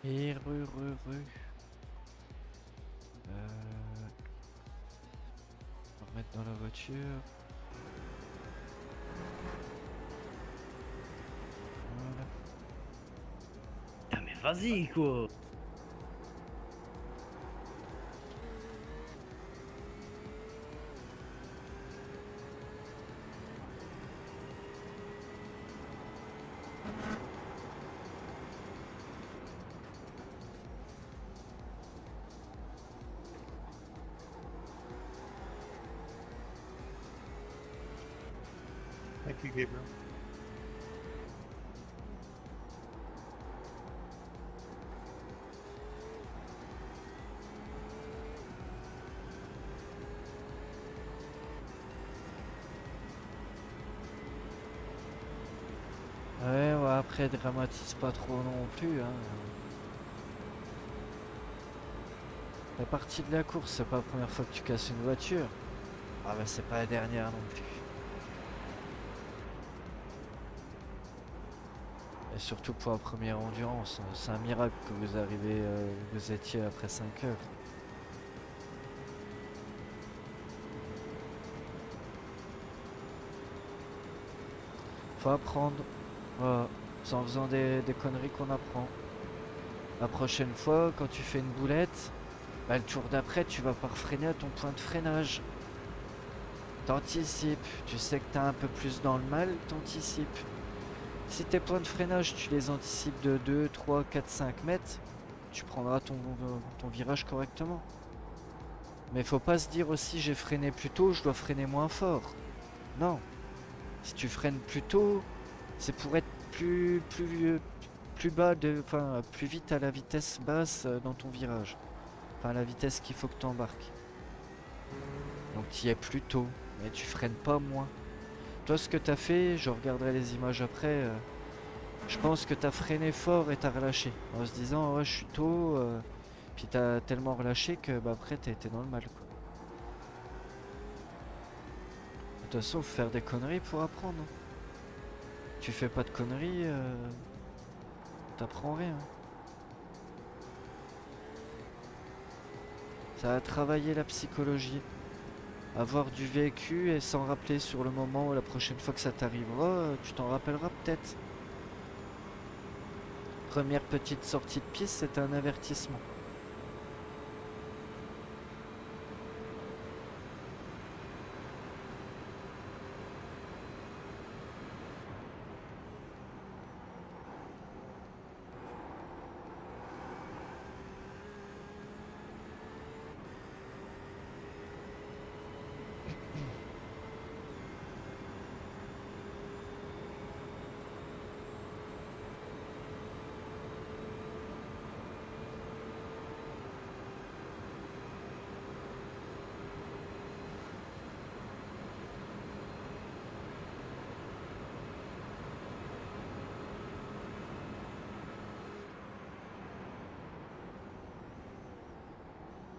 Et on va remettre dans la voiture. Voilà. Putain, mais vas-y, quoi. Thank you, Gabriel. Ouais, après dramatise pas trop non plus. Hein. La partie de la course, c'est pas la première fois que tu casses une voiture. Ah bah c'est pas la dernière non plus. Et surtout pour la première endurance, c'est un miracle que vous arrivez, vous étiez après 5 heures. Faut apprendre. Voilà. C'est en faisant des conneries qu'on apprend. La prochaine fois, quand tu fais une boulette, bah, le tour d'après, tu vas pas freiner à ton point de freinage. T'anticipes. Tu sais que t'as un peu plus dans le mal, t'anticipes. Si tes points de freinage, tu les anticipes de 2, 3, 4, 5 mètres, tu prendras ton virage correctement. Mais faut pas se dire aussi j'ai freiné plus tôt, je dois freiner moins fort. Non. Si tu freines plus tôt, c'est pour être plus bas, enfin plus vite à la vitesse basse dans ton virage. Enfin la vitesse qu'il faut que tu embarques. Donc tu y es plus tôt, mais tu freines pas moins. Toi ce que tu as fait, je regarderai les images après, je pense que tu as freiné fort et tu as relâché. En se disant ouais je suis tôt, puis tu as tellement relâché que bah, après tu été dans le mal. Quoi. De toute façon faut faire des conneries pour apprendre. Tu fais pas de conneries, t'apprends rien. Ça a travaillé la psychologie. Avoir du vécu et s'en rappeler sur le moment ou la prochaine fois que ça t'arrivera, tu t'en rappelleras peut-être. Première petite sortie de piste, c'est un avertissement.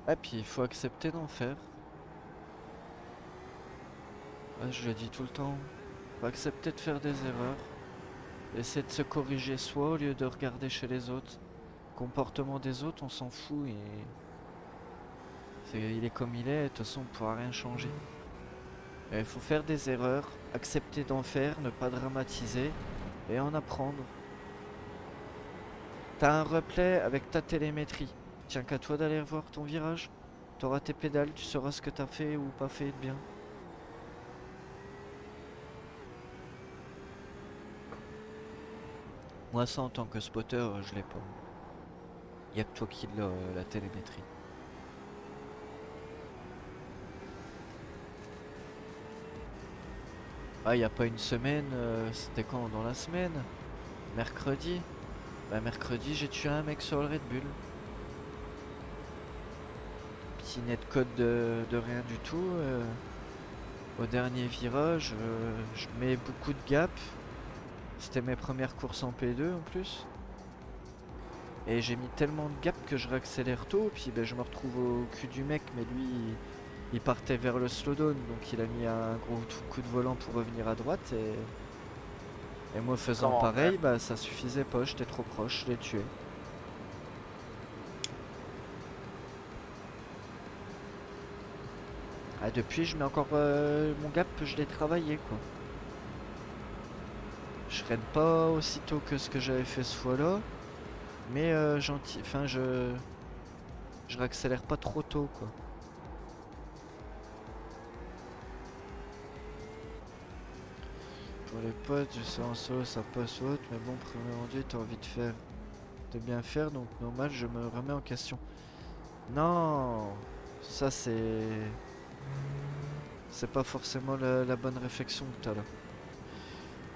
Et puis il faut accepter d'en faire. Ouais, je le dis tout le temps. Faut accepter de faire des erreurs. Essayer de se corriger soi au lieu de regarder chez les autres. Le comportement des autres, on s'en fout. Il est comme il est, de toute façon on ne pourra rien changer. Il faut faire des erreurs, accepter d'en faire, ne pas dramatiser et en apprendre. T'as un replay avec ta télémétrie. Tiens qu'à toi d'aller voir ton virage. T'auras tes pédales, tu sauras ce que t'as fait ou pas fait de bien. Moi ça en tant que spotter, je l'ai pas. Y'a que toi qui l'as, la télémétrie. Ah y a pas une semaine, c'était quand dans la semaine? Mercredi? Bah mercredi j'ai tué un mec sur le Red Bull. Petit netcode de rien du tout. Au dernier virage, je mets beaucoup de gap. C'était mes premières courses en P2 en plus. Et j'ai mis tellement de gap que je réaccélère tôt. Puis ben, je me retrouve au cul du mec. Mais lui, il partait vers le slowdown. Donc il a mis un gros coup de volant pour revenir à droite. Et moi faisant Comment pareil, faire? bah ça suffisait pas. J'étais trop proche, je l'ai tué. depuis, je mets encore mon gap, je l'ai travaillé quoi. Je freine pas aussitôt que ce que j'avais fait ce fois-là, mais enfin je réaccélère pas trop tôt quoi. Pour les potes, je sais en solo ça passe ou autre, mais bon, premier rendu, t'as envie de bien faire, donc normal, je me remets en question. Non, ça c'est pas forcément la bonne réflexion que t'as là.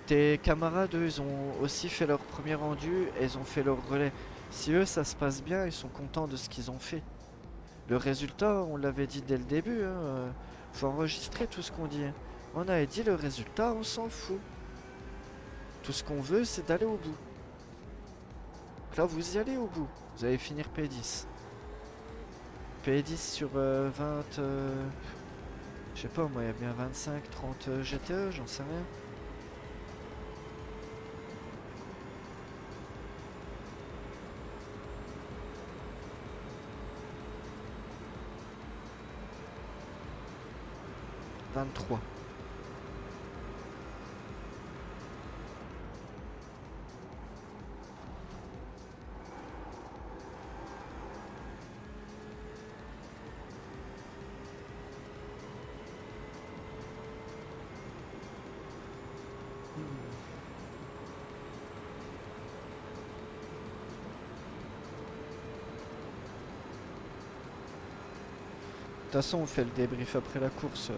Tes camarades, eux, ils ont aussi fait leur premier rendu et ils ont fait leur relais. Si eux, ça se passe bien, ils sont contents de ce qu'ils ont fait. Le résultat, on l'avait dit dès le début, hein, faut enregistrer tout ce qu'on dit. Hein. On avait dit le résultat, on s'en fout. Tout ce qu'on veut, c'est d'aller au bout. Donc là, vous y allez au bout. Vous allez finir P10. P10 sur 20... je sais pas, moi, il y a bien 25, 30 GTE, j'en sais rien. « 23. De toute façon, on fait le débrief après la course,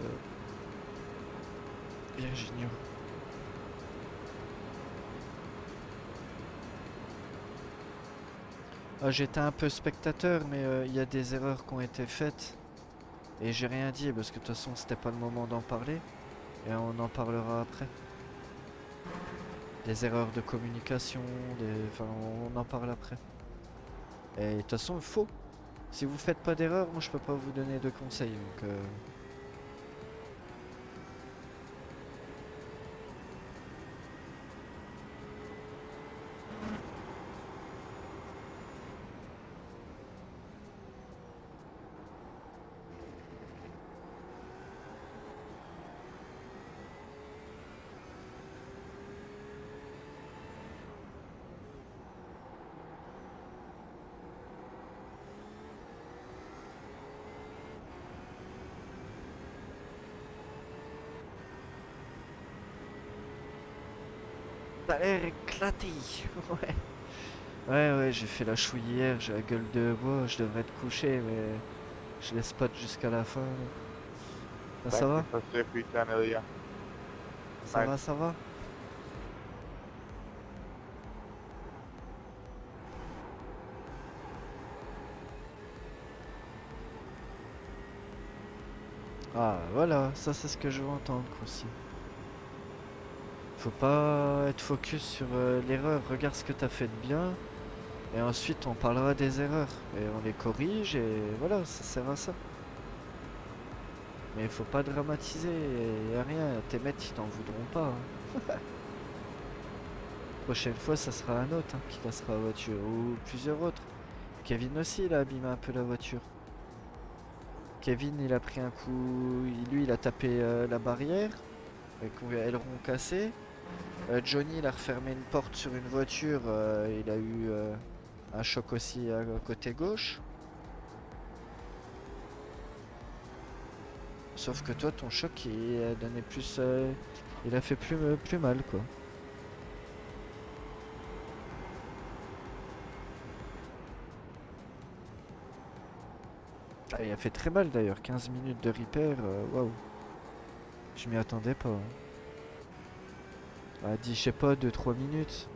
Virginie. J'étais un peu spectateur, mais il y a des erreurs qui ont été faites. Et j'ai rien dit parce que de toute façon, c'était pas le moment d'en parler. Et on en parlera après. Des erreurs de communication, enfin, on en parle après. Et de toute façon, il faut. Si vous faites pas d'erreur, moi je peux pas vous donner de conseils. Donc, t'as l'air éclaté. Ouais. Ouais, j'ai fait la chouille hier, j'ai la gueule de bois, je devrais te coucher, mais je laisse pas jusqu'à la fin. Ça va? Ça va? Ah, voilà, ça c'est ce que je veux entendre aussi. Faut pas être focus sur l'erreur, regarde ce que t'as fait de bien, et ensuite on parlera des erreurs, et on les corrige, et voilà, ça sert à ça. Mais faut pas dramatiser, y a rien, tes maîtres ils t'en voudront pas. Hein. Prochaine fois, ça sera un autre hein, qui cassera la voiture, ou plusieurs autres. Kevin aussi, il a abîmé un peu la voiture. Kevin, il a pris un coup, lui, il a tapé la barrière, avec aileron cassé. Johnny, il a refermé une porte sur une voiture, il a eu un choc aussi à côté gauche. Sauf que toi, ton choc, il a donné plus... il a fait plus mal, quoi. Ah, il a fait très mal, d'ailleurs. 15 minutes de repair, waouh. Je m'y attendais pas. Hein. Ah, dit, je sais pas, 2-3 minutes.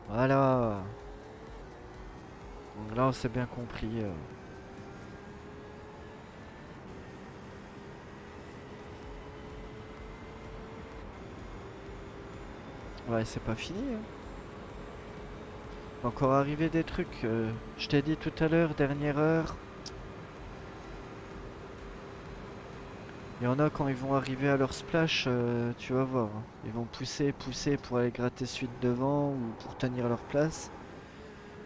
Voilà. Donc là, on s'est bien compris. Ouais, c'est pas fini. Hein. Va encore arriver des trucs. Je t'ai dit tout à l'heure, dernière heure. Il y en a quand ils vont arriver à leur splash, tu vas voir. Hein. Ils vont pousser pour aller gratter celui de devant ou pour tenir leur place.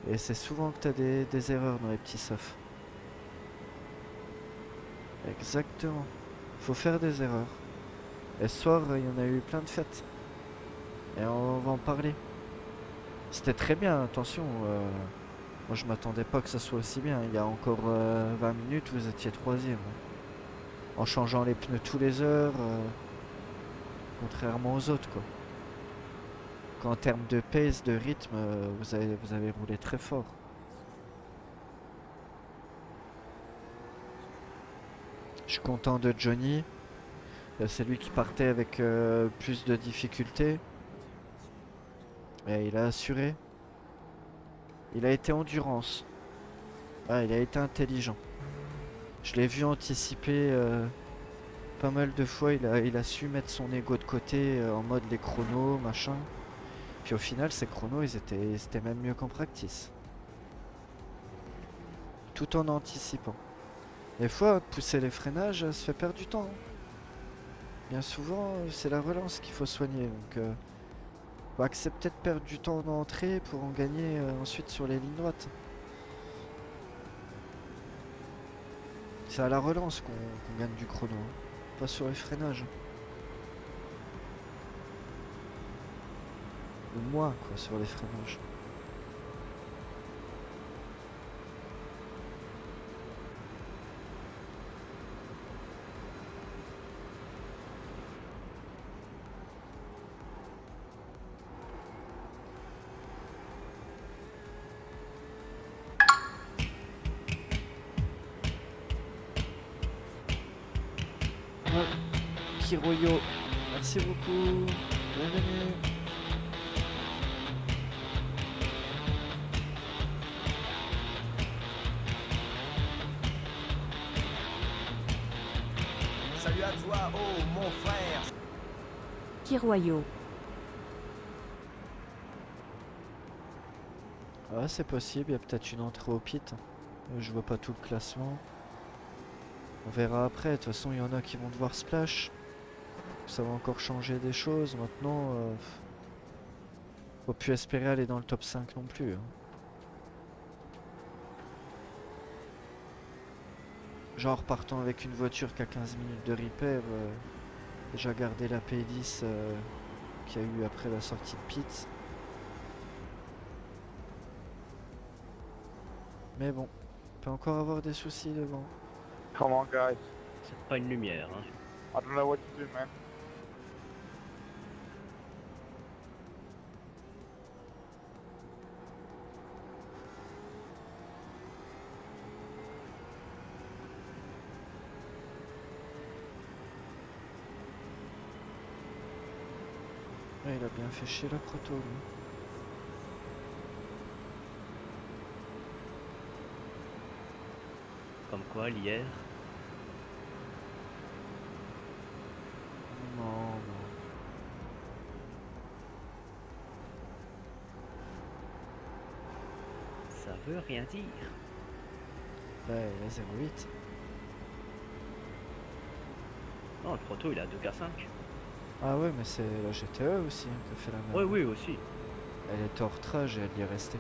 Et c'est souvent que t'as des erreurs dans les petits softs. Exactement. Faut faire des erreurs. Et ce soir, il y en a eu plein de fêtes. Et on va en parler. C'était très bien, attention. Moi, je m'attendais pas que ça soit aussi bien. Il y a encore 20 minutes, vous étiez troisième. En changeant les pneus tous les heures, contrairement aux autres, quoi. Qu'en termes de pace, de rythme, vous avez roulé très fort. Je suis content de Johnny. C'est lui qui partait avec plus de difficultés. Et il a assuré. Il a été endurance. Ah, il a été intelligent. Je l'ai vu anticiper pas mal de fois. Il a su mettre son ego de côté en mode les chronos, machin. Puis au final, ces chronos, ils étaient même mieux qu'en practice. Tout en anticipant. Des fois, pousser les freinages, ça fait perdre du temps, hein. Bien souvent, c'est la relance qu'il faut soigner. Donc, faut accepter de perdre du temps en entrée pour en gagner ensuite sur les lignes droites. C'est à la relance qu'on gagne du chrono, hein. Pas sur les freinages. Ou moins, quoi, sur les freinages. Ouais. Kiroyo, merci beaucoup. Bienvenue. Salut à toi, oh mon frère. Kiroyo. Ah, c'est possible, il y a peut-être une entrée au pit. Je vois pas tout le classement. On verra après, de toute façon il y en a qui vont devoir splash. Ça va encore changer des choses. Maintenant, faut plus espérer aller dans le top 5 non plus, hein. Genre partant avec une voiture qui a 15 minutes de repair, déjà garder la P10 qu'il y a eu après la sortie de pit. Mais bon, on peut encore avoir des soucis devant. Come on, guys. C'est pas une lumière, hein. I don't know what to do, man. Ouais, il a bien fait chier la proto, lui. Comme quoi, l'hier. Non, non. Ça veut rien dire. Bah, il a 0,8. Non, le proto, il a 2K5. Ah ouais, mais c'est la GTE aussi hein, qui a fait la même. Ouais, oui, aussi. Elle était hors trage et elle y est restée.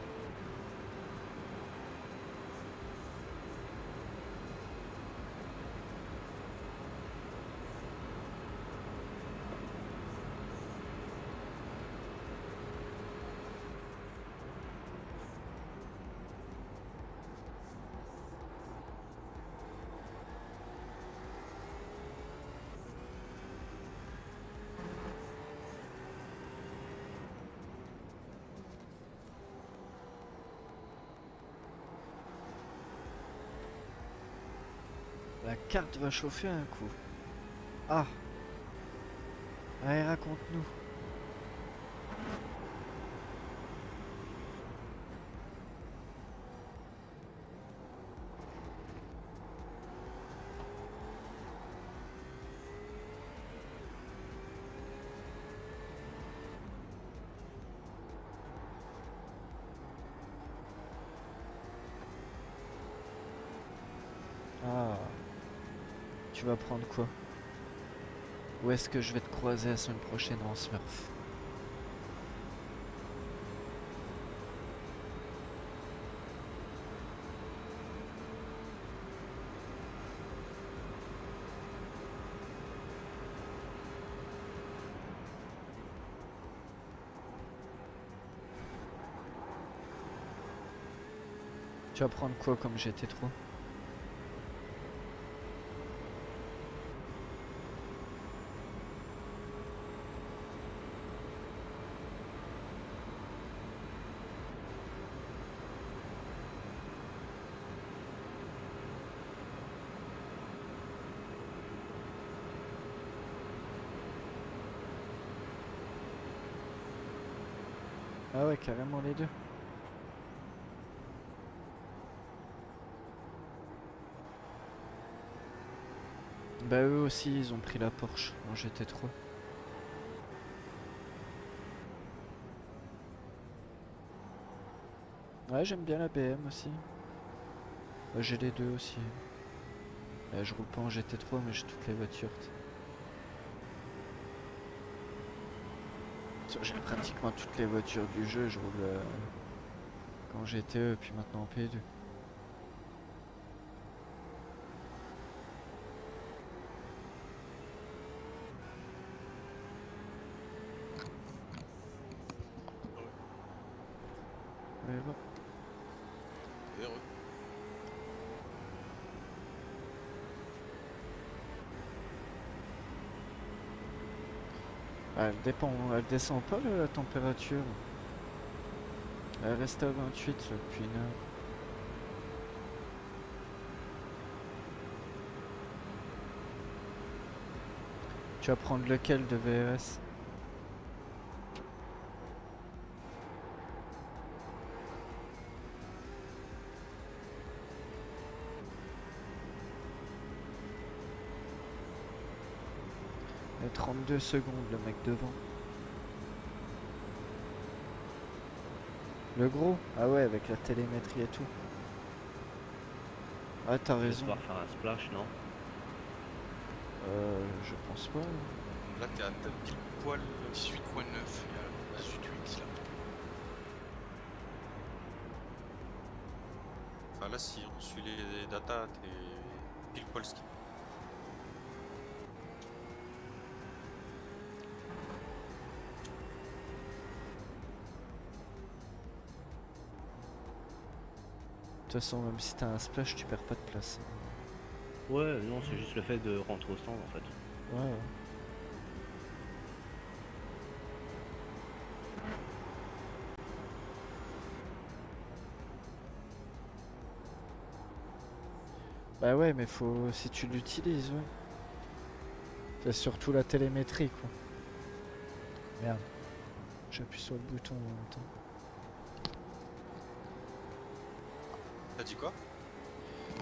La carte va chauffer un coup. Ah. Allez, raconte-nous. Ah. Tu vas prendre quoi? Où est-ce que je vais te croiser la semaine prochaine en Smurf? Tu vas prendre quoi comme GT3? Ah ouais, carrément les deux. Bah eux aussi ils ont pris la Porsche en GT3. Ouais, j'aime bien la BM aussi. Bah, j'ai les deux aussi. Je roule pas en GT3 mais j'ai toutes les voitures. J'ai pratiquement toutes les voitures du jeu, je roule en GTE puis maintenant en P2. Ouais, ouais. Heureux. Elle dépend, elle descend pas la température. Elle reste à 28 là, depuis une heure. Tu vas prendre lequel de VRS? Il y a 32 secondes le mec devant. Le gros? Ah ouais, avec la télémétrie et tout. Ah t'as Je vais raison. devoir faire un splash, non? Je pense pas. Là, t'as pile poil 18.9, il y a 18.8 là. Enfin, là, si on suit les datas, t'es pile poil ski. De toute façon, même si t'as un splash, tu perds pas de place. Ouais, non, c'est juste le fait de rentrer au stand en fait. Ouais. Bah ouais, mais faut si tu l'utilises, ouais. C'est surtout la télémétrie, quoi. Merde. J'appuie sur le bouton en même temps. T'as dit quoi?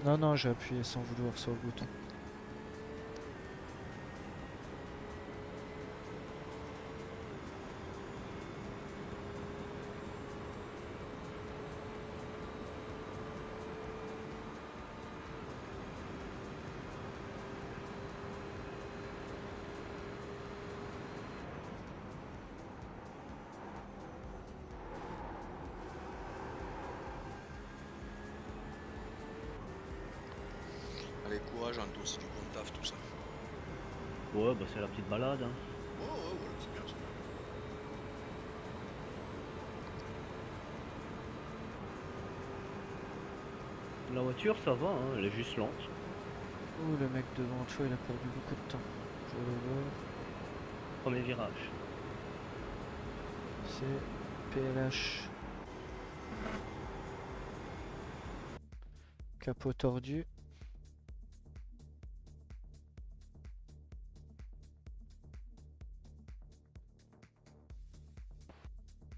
Non, non, j'ai appuyé sans vouloir sur le bouton. Allez, courage, Ando, c'est du bon taf tout ça. Ouais, bah c'est la petite balade, hein. Oh, ouais, ouais, c'est bien, c'est bien. La voiture, ça va, hein, elle est juste lente. Oh, le mec devant toi, il a perdu beaucoup de temps. Je vais le voir. Premier virage. C'est PLH. Capot tordu.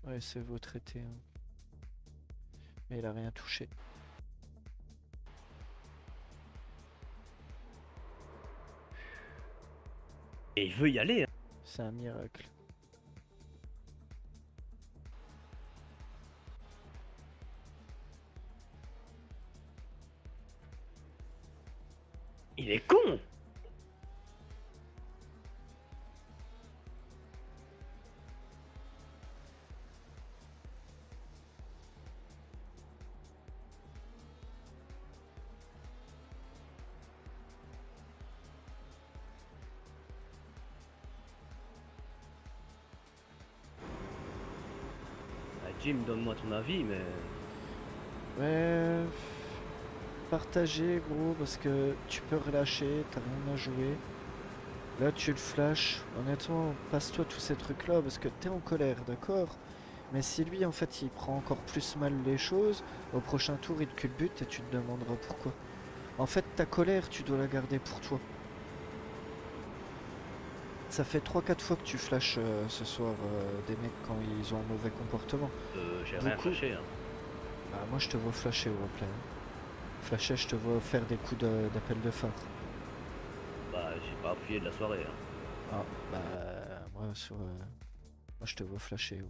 Ouais, c'est votre traité. Hein. Mais il a rien touché. Et il veut y aller, hein. C'est un miracle. Il est con! Ah, Jim, donne-moi ton avis, mais Ouais, partager gros parce que tu peux relâcher, t'as rien à jouer. Là tu le flashes, honnêtement passe-toi tous ces trucs là parce que t'es en colère, d'accord? Mais si lui en fait il prend encore plus mal les choses, au prochain tour il te culbute et tu te demanderas pourquoi. En fait ta colère tu dois la garder pour toi. Ça fait 3-4 fois que tu flashes ce soir des mecs quand ils ont un mauvais comportement. J'ai rien Beaucoup. flashé, hein. Bah moi je te vois flasher au replay. Flasher, je te vois faire des coups d'appel de phare. Bah, j'ai pas appuyé de la soirée, hein. Ah bah moi sur moi je te vois flasher. Ouais.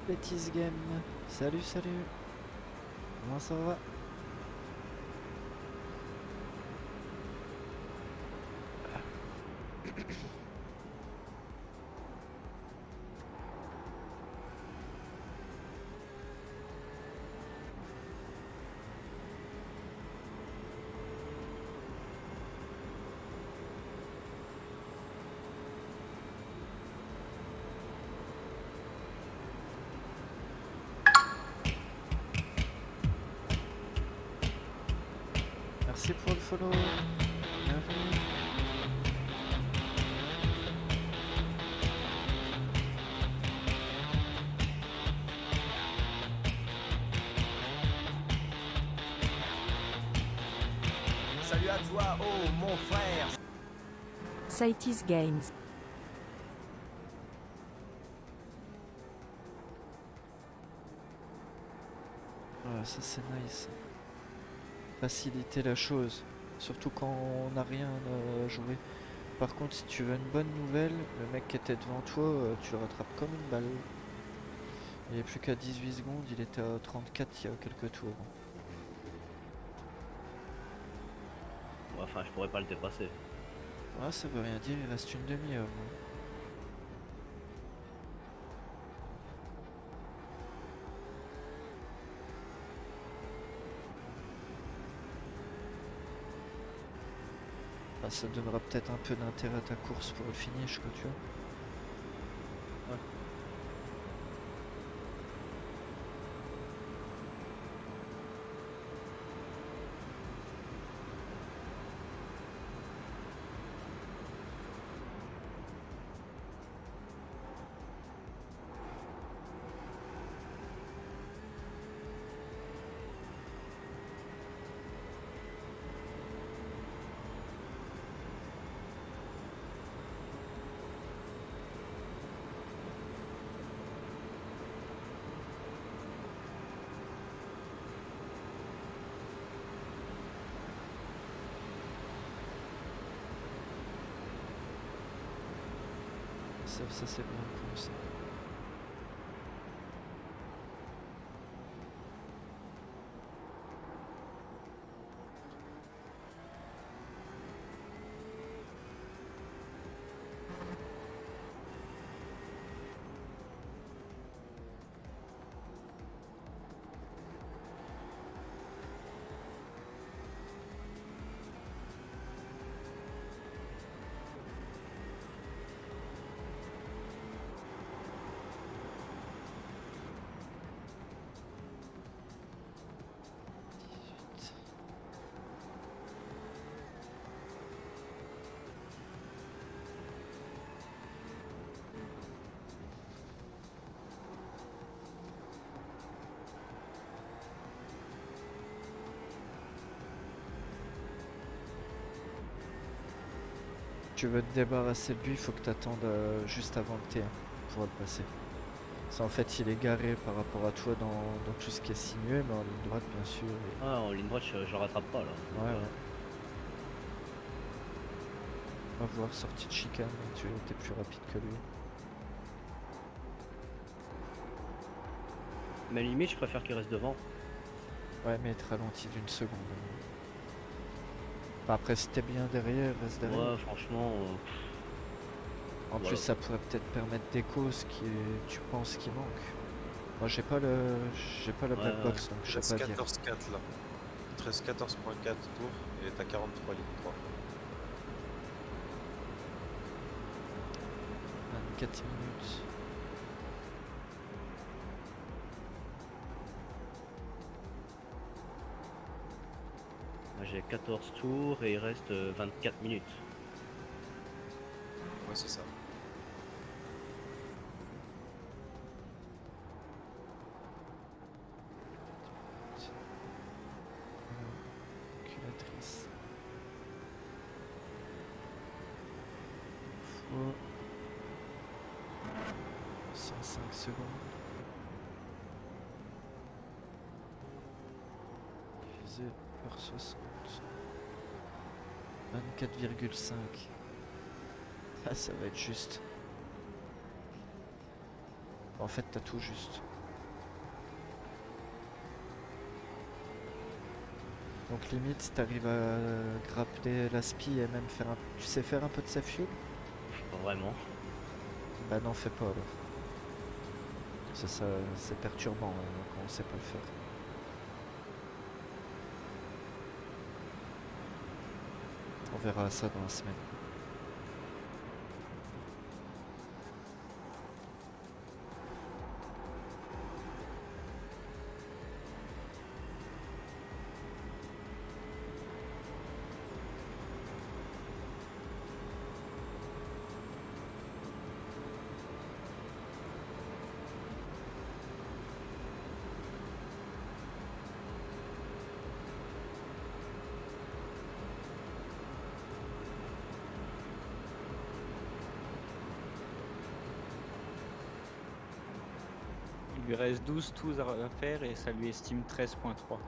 Bêtise Game, salut salut, comment ça va? Merci pour le follow, bienvenue. Salut à toi, oh mon frère. Cities Games. Voilà, ça c'est nice. Faciliter la chose, surtout quand on n'a rien à jouer. Par contre, si tu veux une bonne nouvelle, le mec qui était devant toi, tu le rattrapes comme une balle. Il est plus qu'à 18 secondes, il était à 34 il y a quelques tours. Ouais, enfin, je pourrais pas le dépasser. Ah, ça veut rien dire, il reste une demi-heure. Ah, ça donnera peut-être un peu d'intérêt à ta course pour le finish, quoi, tu vois. Ça c'est bien comme ça. tu veux te débarrasser de lui, il faut que tu attendes juste avant le T1 pour le passer. Ça, en fait, il est garé par rapport à toi dans tout ce qui est sinueux, mais en ligne droite, bien sûr. et- Ah, en ligne droite, je rattrape pas là. Donc, Ouais, ouais. On va voir, sortie de chicane, tu es plus rapide que lui. Mais limite, je préfère qu'il reste devant. Ouais, mais il te ralentit d'une seconde. Enfin, après, si t'es bien derrière, reste derrière. Ouais, franchement, En voilà. plus, ça pourrait peut-être permettre d'écho ce qui est... tu penses qui manque. Moi, j'ai pas la Ouais, black ouais. box, donc Il je sais reste pas dire. 14,4 là. Il te reste 14,4 tours et t'as 43 litres 3. 24 minutes. Moi, j'ai 14 tours et il reste 24 minutes. Ouais, c'est ça. Calculatrice. Fois 105 secondes. Divisé par 60. 24,5. Ah, ça va être juste. En fait, t'as tout juste. Donc limite, si t'arrives à grappler la spi et même faire un... Tu sais faire un peu de safe fuel? Pas vraiment. Bah non, fais pas alors. Ça c'est perturbant quand on sait pas le faire. On verra ça dans la semaine. Il lui reste 12 tours à faire et ça lui estime 13,3.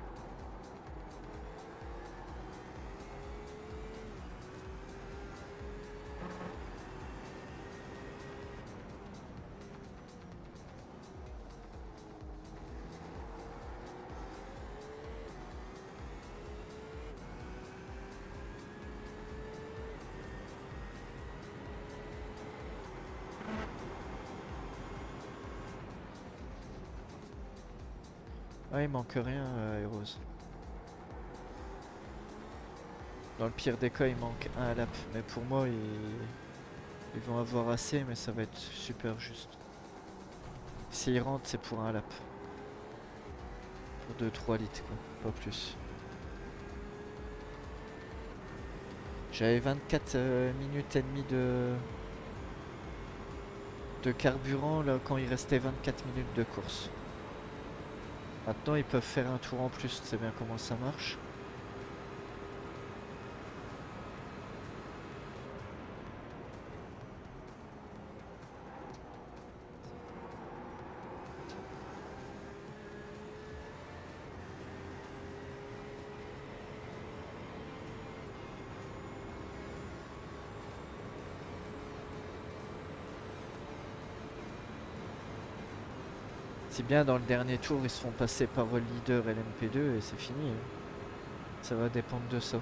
Ah, il manque rien à Heroes. Dans le pire des cas, il manque un à lap. Mais pour moi, ils vont avoir assez, mais ça va être super juste. S'ils rentrent, c'est pour un lap. Pour 2-3 litres, quoi. Pas plus. J'avais 24 minutes et demie de carburant là quand il restait 24 minutes de course. Maintenant, ils peuvent faire un tour en plus, tu sais bien comment ça marche. Si bien dans le dernier tour, ils se font passer par le leader et l'MP2 et c'est fini. Ça va dépendre de ça.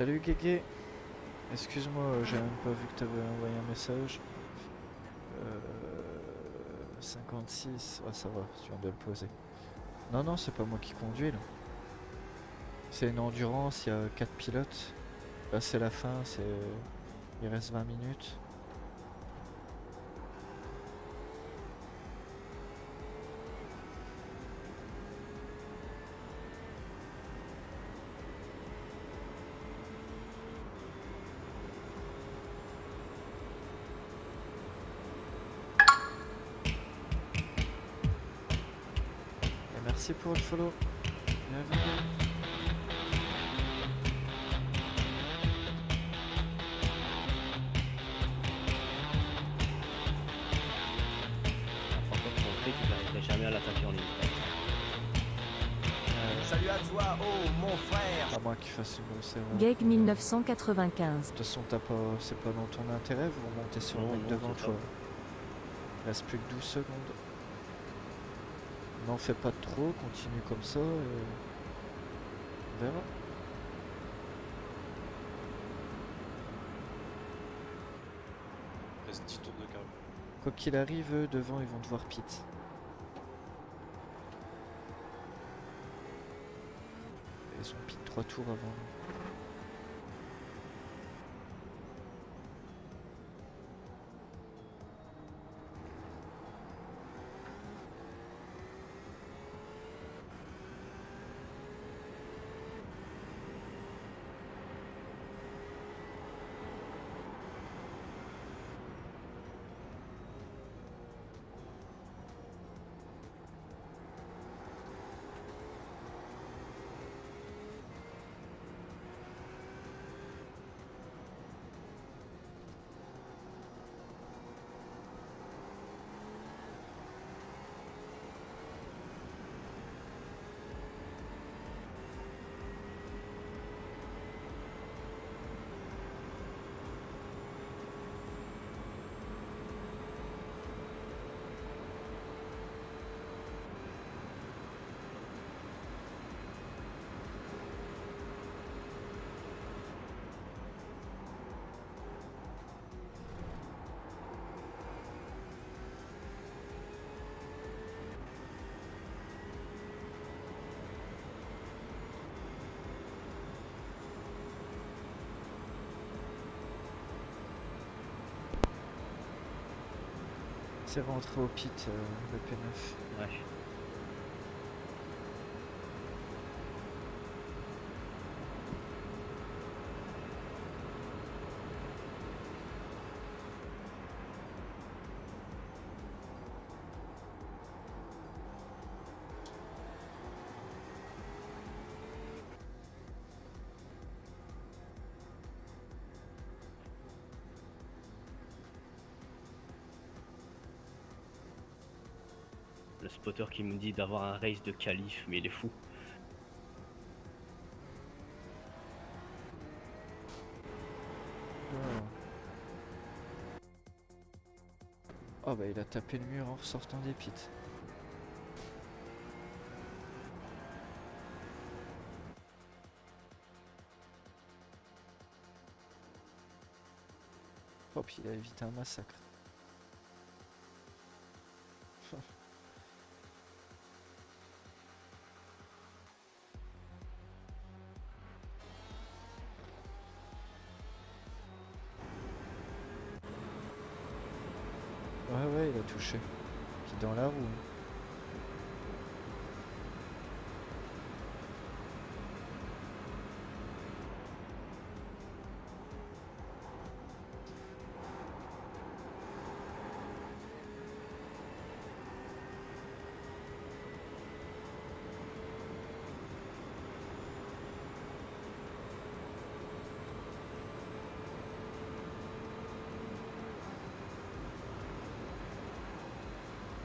Salut Guégué. Excuse-moi, j'ai même pas vu que t'avais envoyé un message. 56, ah ça va, tu viens de le poser. Non, non, c'est pas moi qui conduis là. C'est une endurance, il y a 4 pilotes. Là c'est la fin, il reste 20 minutes. Et merci pour le follow. Bienvenue. Par contre, mon fric, j'arriverai jamais à l'attaquer en ligne droite. Salut à toi, oh mon frère. À moins qu'il fasse une grosse erreur. Geg 1995. De toute façon, c'est pas dans ton intérêt, vous remontez sur le Non, mec non, devant c'est toi. ça. Il reste plus que 12 secondes. N'en fais pas trop, continue comme ça et on verra. Reste 10 tours de carburant. Quoi qu'il arrive, eux, devant, ils vont devoir pit. Ils ont pit 3 tours avant nous. C'est rentré au pit, le P9. Ouais. Le spotter qui me dit d'avoir un race de qualif, mais il est fou. Oh bah il a tapé le mur en ressortant des pits. Oh puis il a évité un massacre. Ouais, il a touché. Puis dans la roue.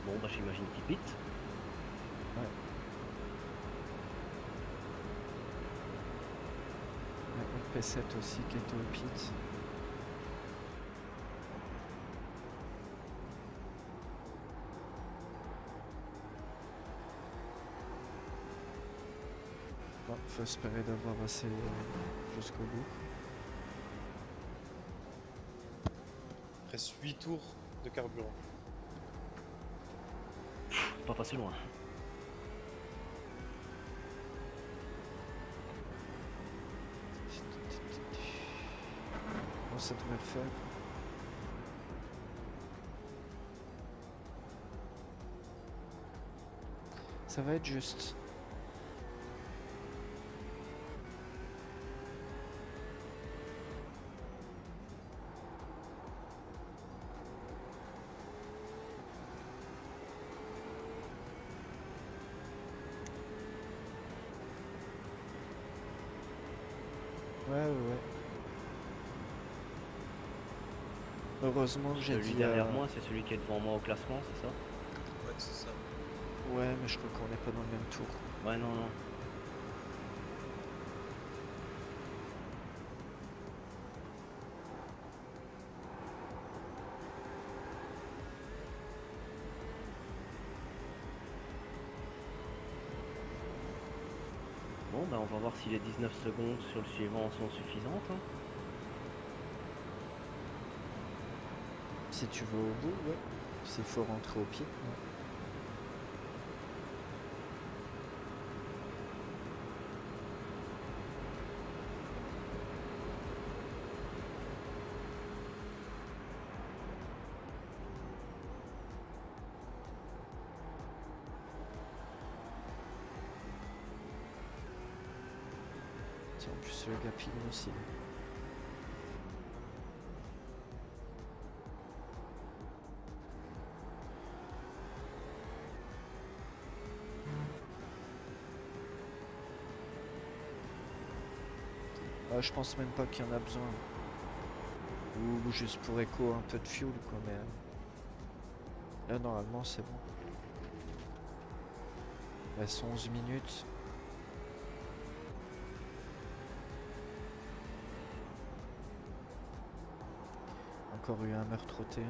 Bon bah j'imagine qu'il pite. Ouais. Le P7 aussi qui était au pit. Bon, faut espérer d'avoir assez jusqu'au bout. reste 8 tours de carburant. Pas passer loin. Bon, ça devrait le faire. Ça va être juste. Ouais. Heureusement que j'ai Celui dit... derrière moi, c'est celui qui est devant moi au classement, c'est ça? Ouais, c'est ça. Ouais, mais je crois qu'on n'est pas dans le même tour. Ouais, non, non. Bon, bah on va voir si les 19 secondes sur le suivant sont suffisantes. Hein. Si tu veux au bout, ouais. S'il faut rentrer au pied. Ouais. Tiens, en plus le gap il est aussi. Ah, je pense même pas qu'il y en a besoin. Ou juste pour écho un peu de fuel quoi, mais là normalement c'est bon. Elles sont 11 minutes. Encore eu un meurtre au T1.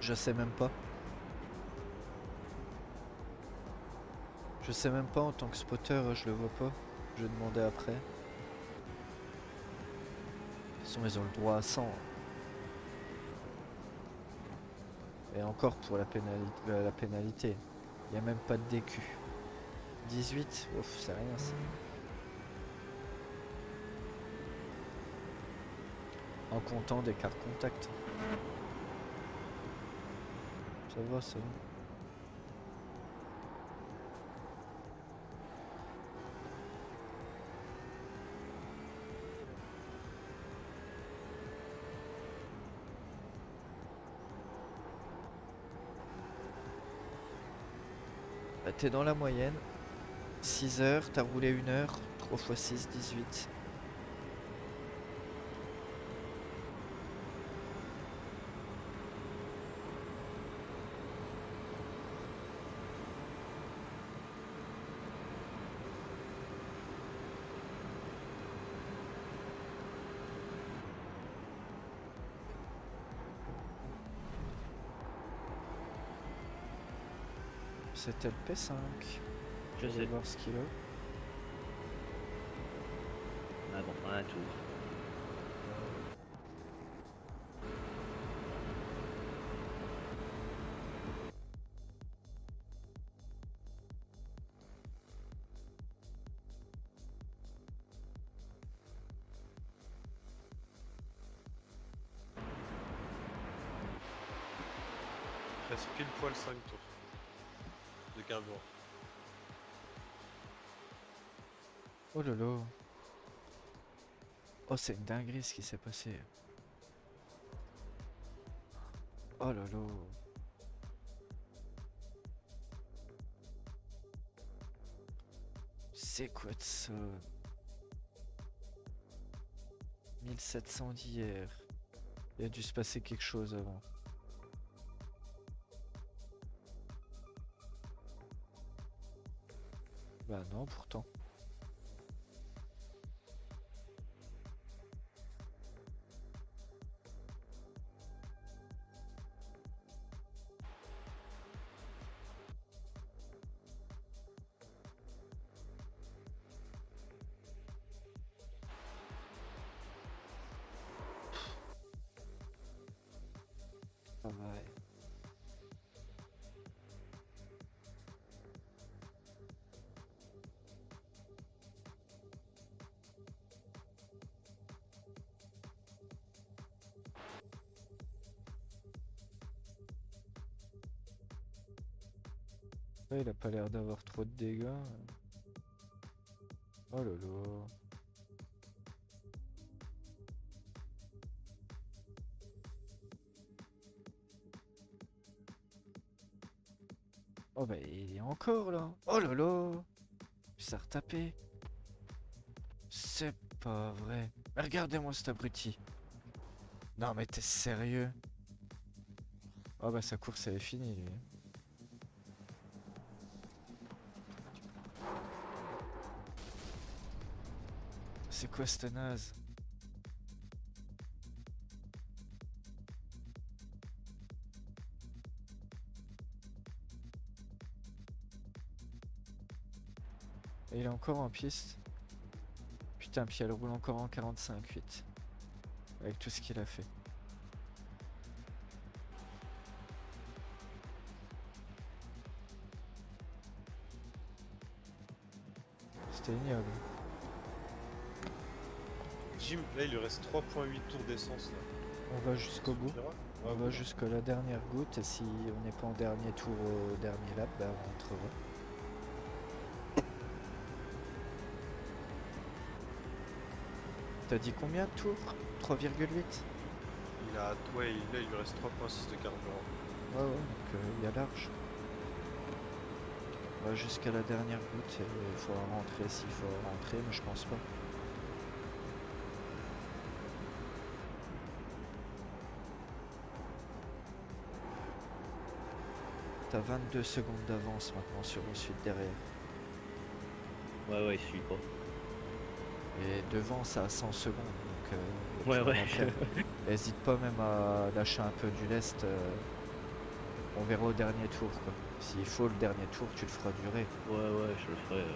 Je sais même pas. Je sais même pas en tant que spotter, je le vois pas. Je vais demander après. De toute façon, ils ont le droit à 100. Et encore pour la pénalité. Il n'y a même pas de DQ. 18, ouf, c'est rien ça. En comptant des cartes contact. Ça va, ça va. Bah, t'es dans la moyenne. 6 heures, t'as roulé 1 heure. 3 x 6, 18. C'était le P5. Je vais sais. voir ce qu'il a. Ah bon, un tour. te reste pile poil 5 tours de carburant. Oh lolo. Oh, c'est une dinguerie ce qui s'est passé. Oh lolo. C'est quoi de ça? 1700 d'hier. Il a dû se passer quelque chose avant. Bah non, pourtant. Ah ouais. Ouais, il a pas l'air d'avoir trop de dégâts. Oh lolo. Oh bah il est encore là. Oh lolo. Il s'est retapé. C'est pas vrai. Mais regardez-moi cet abruti. Non mais t'es sérieux? Oh bah sa course elle est finie lui. C'est quoi cette naze? Et il est encore en piste. Putain, puis elle roule encore en 45-8. Avec tout ce qu'il a fait. C'était ignoble. Jim, là il lui reste 3,8 tours d'essence là. On va jusqu'au bout. Suffira On va jusqu'à la dernière goutte. Et si on n'est pas en dernier tour au dernier lap, bah on rentrera. T'as dit combien de tours? 3,8? Il a, ouais, là il lui reste 3,6 de carburant. Ouais, ouais, donc il y a large. On va jusqu'à la dernière goutte et il faudra rentrer s'il faut rentrer, mais je pense pas. T'as 22 secondes d'avance maintenant sur le suite derrière. Ouais, il suit pas. Et devant, ça a 100 secondes, donc y a Ouais, plus rien ouais. à faire. Hésite pas même à lâcher un peu du lest. On verra au dernier tour, quoi. S'il faut le dernier tour, tu le feras durer. Ouais, je le ferai.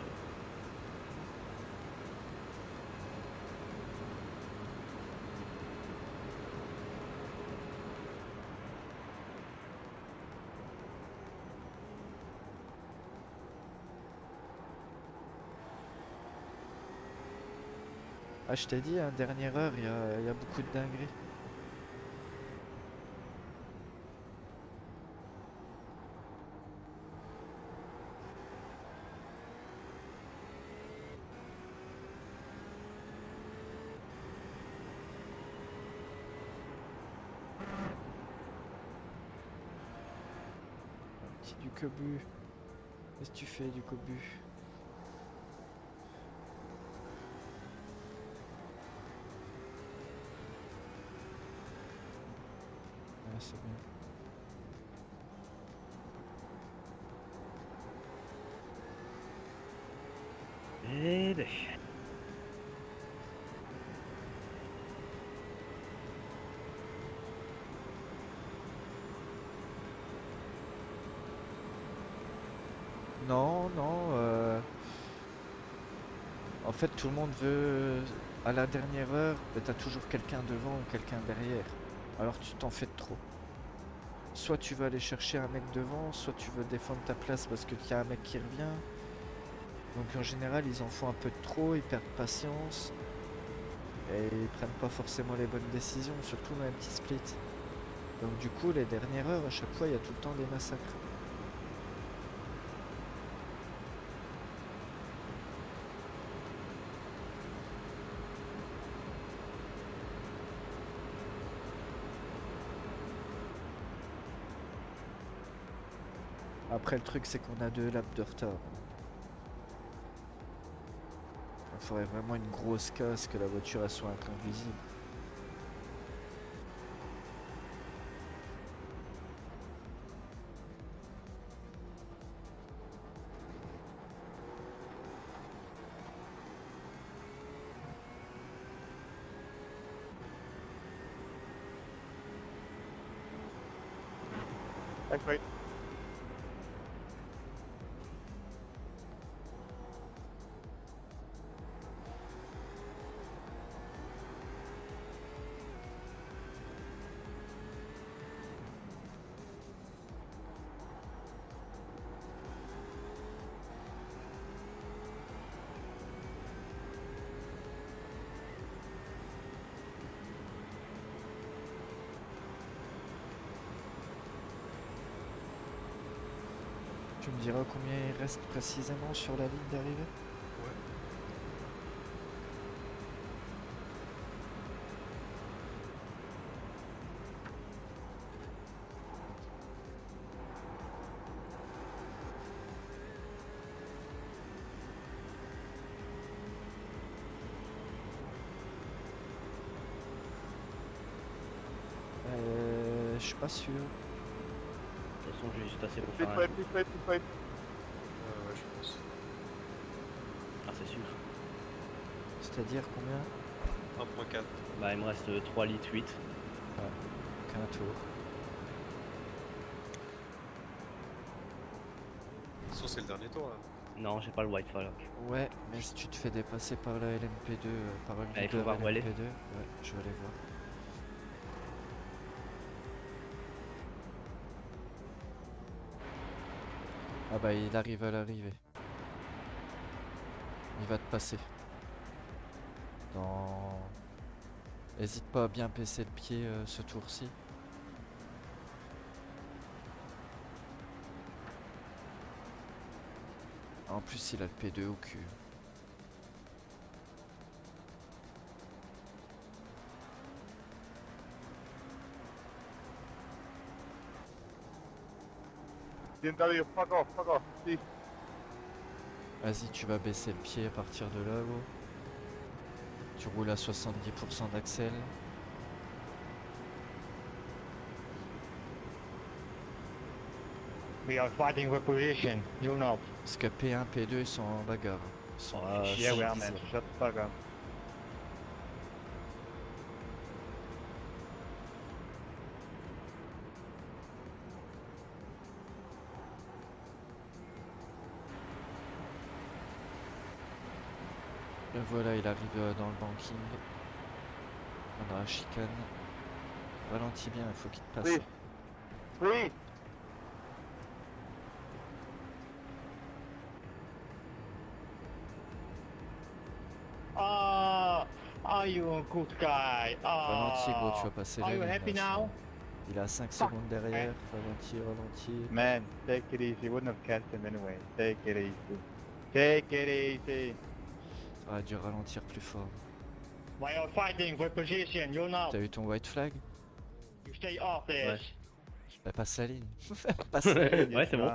Ah, je t'ai dit, hein, dernière heure, il y a beaucoup de dingueries. Un petit du cobu. Qu'est-ce que tu fais du cobu? Ah, c'est bien. Eh ben. Non, non. En fait, tout le monde veut. À la dernière heure, t'as toujours quelqu'un devant ou quelqu'un derrière. Alors tu t'en fais de trop. Soit tu veux aller chercher un mec devant, soit tu veux défendre ta place parce qu'il y a un mec qui revient. Donc en général, ils en font un peu de trop, ils perdent patience. Et ils prennent pas forcément les bonnes décisions, surtout dans les petits splits. Donc du coup, les dernières heures, à chaque fois, il y a tout le temps des massacres. Après, le truc, c'est qu'on a 2 laps de retard. Il faudrait vraiment une grosse casse, que la voiture elle soit inconduisible. Thanks, mate. Tu me diras combien il reste précisément sur la ligne d'arrivée? Je suis pas sûr. De toute façon, j'ai juste assez pour Please faire un... wait, please wait, please wait. Ouais, je pense. Ah, c'est sûr. C'est-à-dire combien? 1.4. Bah, il me reste 3 litres 8. Qu'un tour. Sauf c'est le dernier tour là. Non, j'ai pas le white flag. Ouais, mais si tu te fais dépasser par la LMP2, par le Ah, il faut leader voir où elle est. LMP2, ouais, je vais aller voir. Ah bah il arrive à l'arrivée. Il va te passer. Dans... Hésite pas à bien baisser le pied ce tour-ci. En plus il a le P2 au cul. BMW, fuck off, fuck off. See? Vas-y, tu vas baisser le pied à partir de là, gros. Tu roules à 70% d'axel. We are fighting for position, you know. Parce que P1, P2 ils sont en bagarre. Ils sont Yeah, we are, divisés. man. Shut the fuck up. Et voilà, il arrive dans le banking. Dans la chicane. Ralentis bien, il faut qu'il te passe. Please. Please. Are you a good guy? Ralentis, gros, tu vas passer Are la you ligne, happy là, now? Il est à 5 secondes derrière. Ralentis, ralentis. Man, take it easy. Wouldn't have catch him anyway. Take it easy. Take it easy. Ça aurait dû ralentir plus fort. We are fighting for position, you know. T'as eu ton white flag? You stay off this. Ouais. Bah passe la ligne. Passe la ligne. Ouais, c'est bon.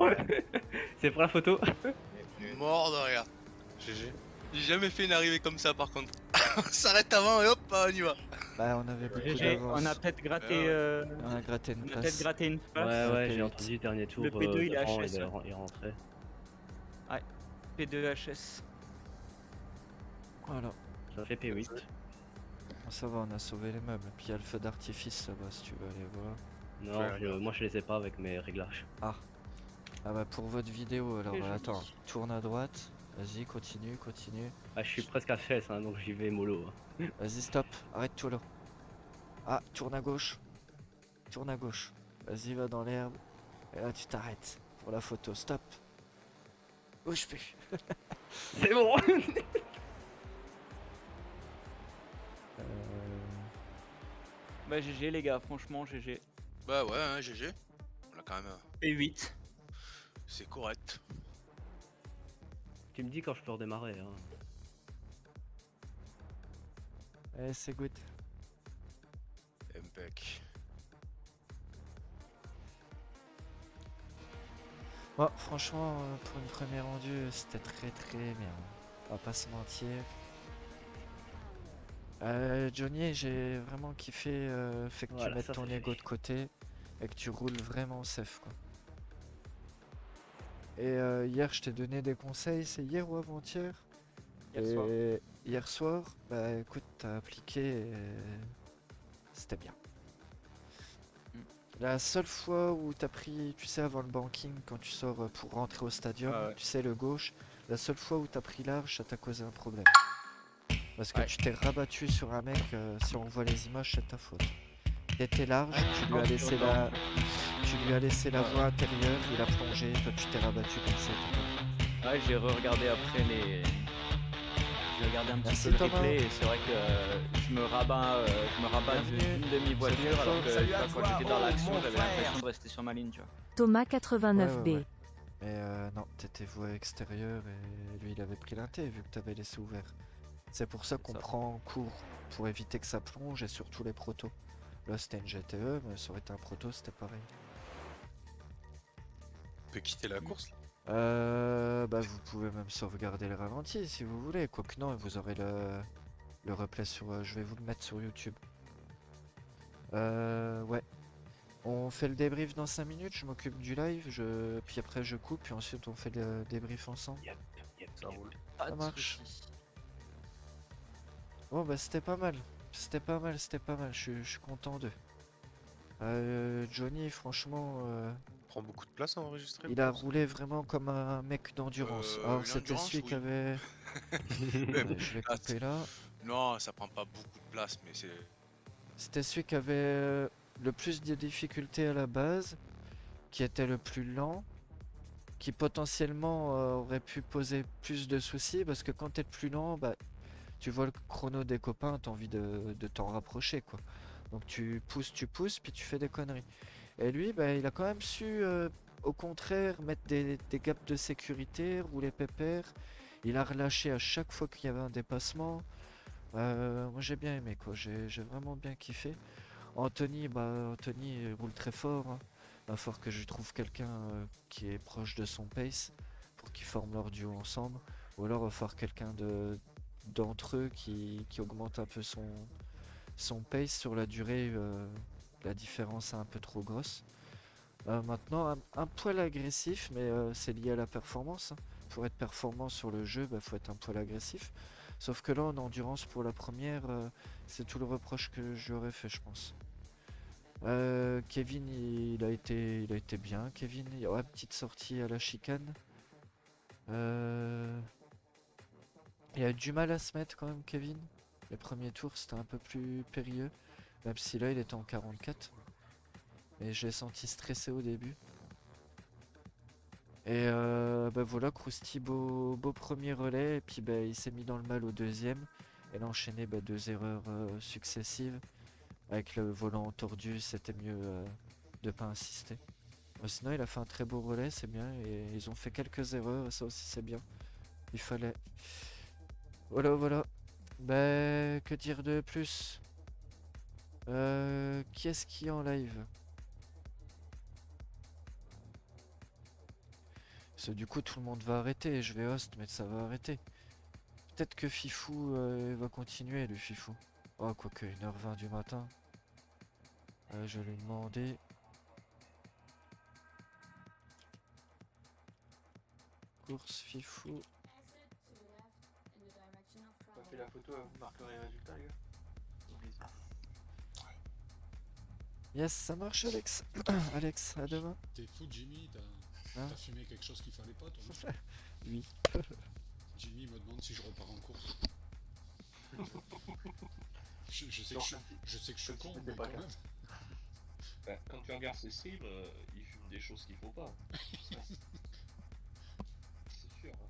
C'est pour la photo. Mort de rire. GG. J'ai jamais fait une arrivée comme ça par contre. On s'arrête avant et hop, on y va. Bah on avait beaucoup GG, d'avance. on a peut-être gratté, On a gratté une on a peut-être place. gratté une Ouais, place. ouais, j'ai P8. entendu le dernier tour. Le P2, il est Laurent, HS, il rentrait. P2 HS. Voilà. Ça fait P8. Ça va, on a sauvé les meubles. Puis il y a le feu d'artifice là-bas si tu veux aller voir. Non, moi je les ai pas avec mes réglages. Ah bah pour votre vidéo alors C'est joli. attends, tourne à droite, vas-y continue, continue. Ah, je suis presque à fesse, hein, donc j'y vais mollo. Hein. Vas-y stop, arrête-toi là. Ah, tourne à gauche. Tourne à gauche. Vas-y va dans l'herbe. Et là tu t'arrêtes pour la photo, stop. Bouge plus. C'est bon. Bah GG les gars, franchement GG. Bah ouais, hein, GG. On a quand même. Et 8. C'est correct. Tu me dis quand je peux redémarrer. Hein. Eh, c'est good. Impec. Bon, franchement, pour une première rendue, c'était très bien. On va pas se mentir. Johnny, j'ai vraiment kiffé fait que Voilà, tu mettes ça, ton c'est ego fait. de côté et que tu roules vraiment safe, quoi. Et hier, je t'ai donné des conseils, c'est hier ou avant-hier? Hier soir. Et hier soir, bah écoute, t'as appliqué et c'était bien. Mm. La seule fois où t'as pris, tu sais, avant le banking, quand tu sors pour rentrer au stadium, Ah ouais. tu sais, le gauche, la seule fois où t'as pris large, ça t'a causé un problème. Parce que Ouais. tu t'es rabattu sur un mec, si on voit les images, c'est ta faute. T'étais large, tu lui as non, laissé c'est la, tu lui as laissé la Ouais. voie intérieure, il a plongé, toi tu t'es rabattu comme ça. Ouais, j'ai re-regardé après les. J'ai regardé un petit Merci, peu le Thomas. replay et c'est vrai que je me rabats Bienvenue. d'une demi-voiture alors que Salut tu à vois, quand toi, j'étais dans oh, l'action, mon j'avais frère. l'impression de rester sur ma ligne, tu vois. Thomas 89B. Ouais. Mais non, t'étais voie extérieure et lui il avait pris l'inté vu que t'avais laissé ouvert. C'est pour ça qu'on ça. prend court, pour éviter que ça plonge et surtout les protos. Là c'était une GTE, mais ça aurait été un proto, c'était pareil. On peut quitter la course là. Bah vous pouvez même sauvegarder le ralenti si vous voulez, quoique non, vous aurez le replay sur... je vais vous le mettre sur YouTube. Ouais. On fait le débrief dans 5 minutes, je m'occupe du live, puis après je coupe, puis ensuite on fait le débrief ensemble. Ça roule. Ça marche. Bon bah c'était pas mal, je suis content d'eux. Johnny franchement, Prend beaucoup de place à enregistrer. il a roulé vraiment comme un mec d'endurance. Alors Une c'était endurance, celui qui oui. avait... Ouais, je vais Ah, couper là. Non, ça prend pas beaucoup de place, mais c'est. C'était celui qui avait le plus de difficultés à la base, qui était le plus lent, qui potentiellement aurait pu poser plus de soucis, parce que quand t'es le plus lent, bah, tu vois le chrono des copains, t'as envie de t'en rapprocher, quoi. Donc tu pousses, puis tu fais des conneries. Et lui, bah, il a quand même su, au contraire, mettre des gaps de sécurité, rouler pépère. Il a relâché à chaque fois qu'il y avait un dépassement. Moi j'ai bien aimé, quoi, j'ai vraiment bien kiffé. Anthony roule très fort, hein. Va falloir que je trouve quelqu'un qui est proche de son pace pour qu'ils forment leur duo ensemble. Ou alors va falloir quelqu'un d'entre eux qui augmente un peu son pace sur la durée. La différence est un peu trop grosse. Maintenant, un poil agressif, mais c'est lié à la performance, hein. Pour être performant sur le jeu, bah, faut être un poil agressif. Sauf que là, en endurance pour la première, c'est tout le reproche que j'aurais fait, je pense. Kevin, il a été bien. Kevin, ouais, petite sortie à la chicane. Il a eu du mal à se mettre quand même, Kevin. Les premiers tours, c'était un peu plus périlleux. Même si là, il était en 44. Mais je l'ai senti stressé au début. Et bah voilà, Krusty, beau premier relais. Et puis bah, il s'est mis dans le mal au deuxième. Et là, enchaîné 2 erreurs successives. Avec le volant tordu, c'était mieux de pas insister. Sinon, il a fait un très beau relais, c'est bien. Et ils ont fait quelques erreurs, ça aussi c'est bien. Il fallait. Voilà. Bah, que dire de plus? Qui est-ce qui est en live? Parce que du coup, tout le monde va arrêter. Je vais host, mais ça va arrêter. Peut-être que Fifou va continuer, le Fifou. Oh, quoique 1h20 du matin. Je vais lui demander. Course Fifou. On fait la photo, vous marquerez les résultats, les gars. Yes, ça marche, Alex. Alex, à demain. T'es fou, Jimmy, Hein t'as fumé quelque chose qu'il fallait pas, toi? Oui. Jimmy me demande si je repars en course. je sais que je suis con, mais quand même. Bah, quand tu regardes ses streams, il fume des choses qu'il faut pas. C'est sûr. Hein.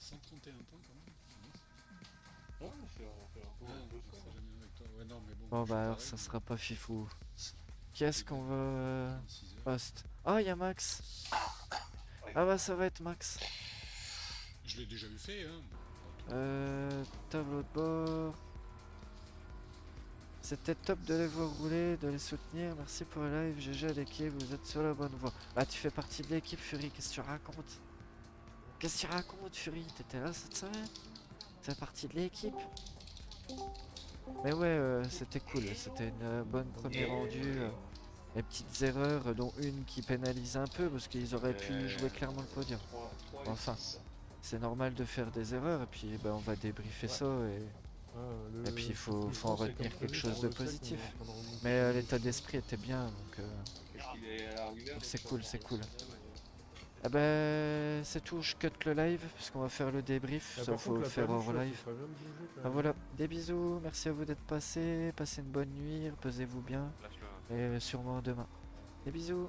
131 points quand même. Ouais, on fait un peu Ouais, deux je fois. serai jamais avec toi. Ouais, non, mais bon. Bon je suis bah alors pareil, ça hein. sera pas fifou. Qui est-ce qu'on va 26 heures. host? Ah, il y a Max. Ah bah ça va être Max. Je l'ai déjà eu fait, hein. Tableau de bord. C'était top de les voir rouler, de les soutenir. Merci pour le live. GG à l'équipe, vous êtes sur la bonne voie. Bah tu fais partie de l'équipe Fury, qu'est-ce que tu racontes? Qu'est-ce que tu racontes Fury? T'étais là cette semaine? Tu fais partie de l'équipe? Mais ouais, c'était cool, c'était une bonne première rendue. Les petites erreurs, dont une qui pénalise un peu parce qu'ils auraient pu jouer clairement le podium. 3 Enfin. et 6. C'est normal de faire des erreurs et puis bah, on va débriefer ça et puis il faut en retenir quelque chose de positif. Mais l'état d'esprit était bien donc Qu'est-ce qu'il est à l'arrivée avec c'est son cool, c'est cool. système, Ah bah c'est tout, je cut le live parce qu'on va faire le débrief, ça faut le faire hors live. Ah voilà, des bisous, merci à vous d'être passés, passez une bonne nuit, reposez-vous bien et sûrement demain. Des bisous.